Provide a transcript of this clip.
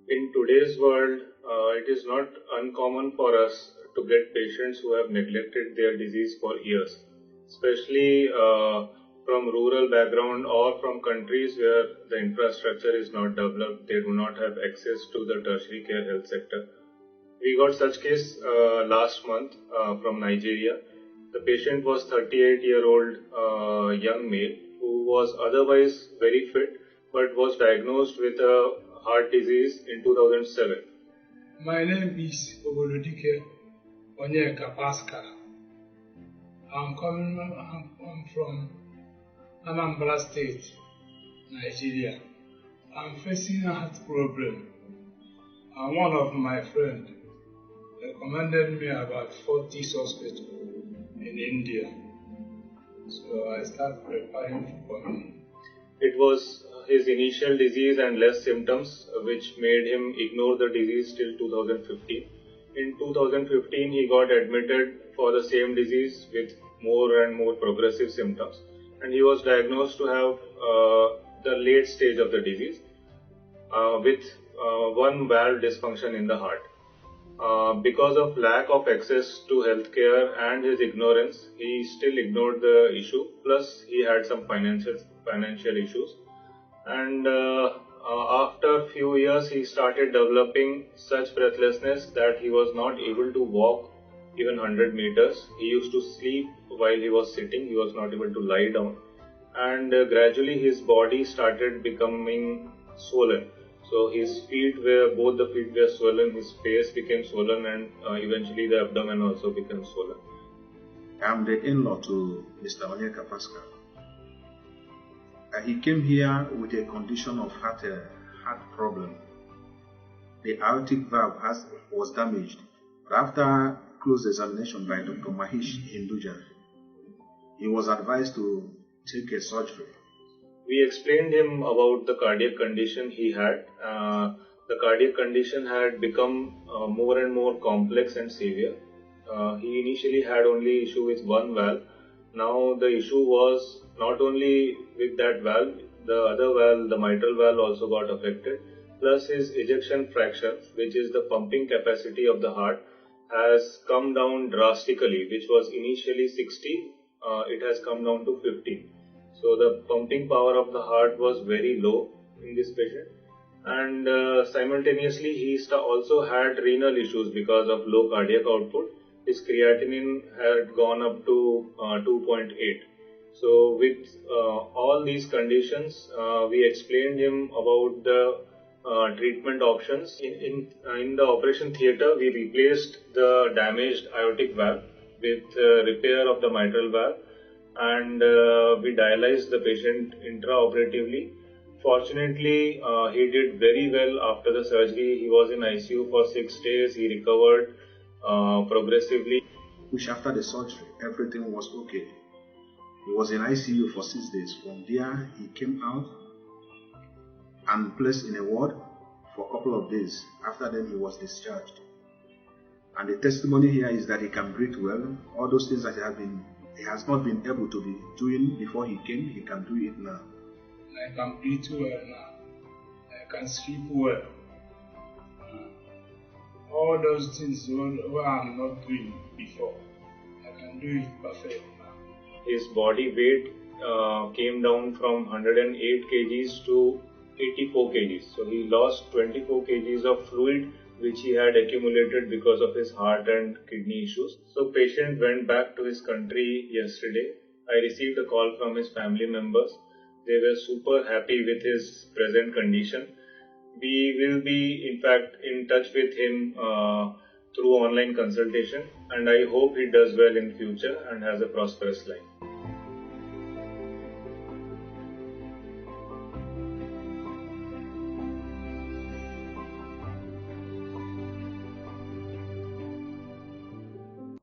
In today's world, it is not uncommon for us to get patients who have neglected their disease for years, especially from rural background or from countries where the infrastructure is not developed. They do not have access to the tertiary care health sector. We got such case last month from Nigeria. The patient was 38-year-old young male who was otherwise very fit but was diagnosed with a heart disease in 2007. My name is Onyeka Testimonial. I'm from Anambra State, Nigeria. I'm facing a heart problem. One of my friends recommended me about 40 hospitals in India. So I started preparing for him. It was his initial disease and less symptoms which made him ignore the disease till 2015. In 2015, he got admitted for the same disease with more and more progressive symptoms, and he was diagnosed to have the late stage of the disease with one valve dysfunction in the heart. Because of lack of access to healthcare and his ignorance, he still ignored the issue. Plus, he had some financial issues. And after a few years, he started developing such breathlessness that he was not able to walk even 100 meters. He used to sleep while he was sitting. He was not able to lie down. And gradually, his body started becoming swollen. So both the feet were swollen, his face became swollen, and eventually the abdomen also became swollen. I'm the in-law to Mr. Onyeka Pascal. He came here with a condition of heart problem. The aortic valve was damaged, but after close examination by Dr. Mahesh Hinduja, he was advised to take a surgery. We explained him about the cardiac condition he had. The cardiac condition had become more and more complex and severe. He initially had only issue with one valve. Now the issue was not only with that valve, the other valve, the mitral valve, also got affected. Plus his ejection fraction, which is the pumping capacity of the heart, has come down drastically, which was initially 60, it has come down to 50. So the pumping power of the heart was very low in this patient, and simultaneously he also had renal issues because of low cardiac output. His creatinine had gone up to 2.8. So with all these conditions, we explained him about the treatment options. In the operation theatre, we replaced the damaged aortic valve with repair of the mitral valve, and we dialyzed the patient intraoperatively. Fortunately, he did very well after the surgery. He was in ICU for 6 days. He recovered progressively. Which after the surgery, everything was okay. He was in ICU for 6 days. From there, he came out and placed in a ward for a couple of days. After then, he was discharged. And the testimony here is that he can breathe well. All those things that he has not been able to be doing before he came, he can do it now. I can breathe well now. I can sleep well. All those things what I'm not doing before, I can do it perfect now. His body weight came down from 108 kgs to 84 kgs. So he lost 24 kgs of fluid which he had accumulated because of his heart and kidney issues. So patient went back to his country yesterday. I received a call from his family members. They were super happy with his present condition. We will be in fact in touch with him through online consultation, and I hope he does well in future and has a prosperous life.